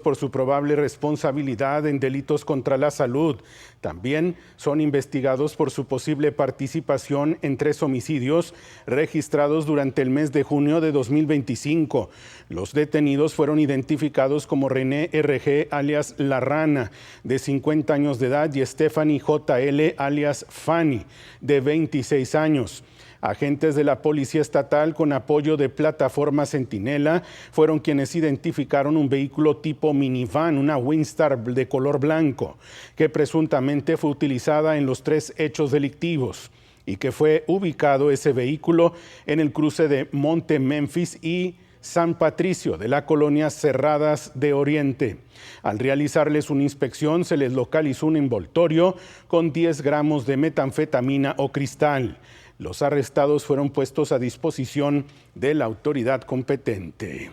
por su probable responsabilidad en delitos contra la salud. También son investigados por su posible participación en 3 homicidios registrados durante el mes de junio de 2025. Los detenidos fueron identificados como René R.G. alias La Rana, de 50 años de edad, y Stephanie J.L. alias Fanny, de 26 años. Agentes de la Policía Estatal, con apoyo de Plataforma Centinela, fueron quienes identificaron un vehículo tipo minivan, una Windstar de color blanco, que presuntamente fue utilizada en los 3 hechos delictivos y que fue ubicado ese vehículo en el cruce de Monte Memphis y San Patricio de la colonia Cerradas de Oriente. Al realizarles una inspección, se les localizó un envoltorio con 10 gramos de metanfetamina o cristal. Los arrestados fueron puestos a disposición de la autoridad competente.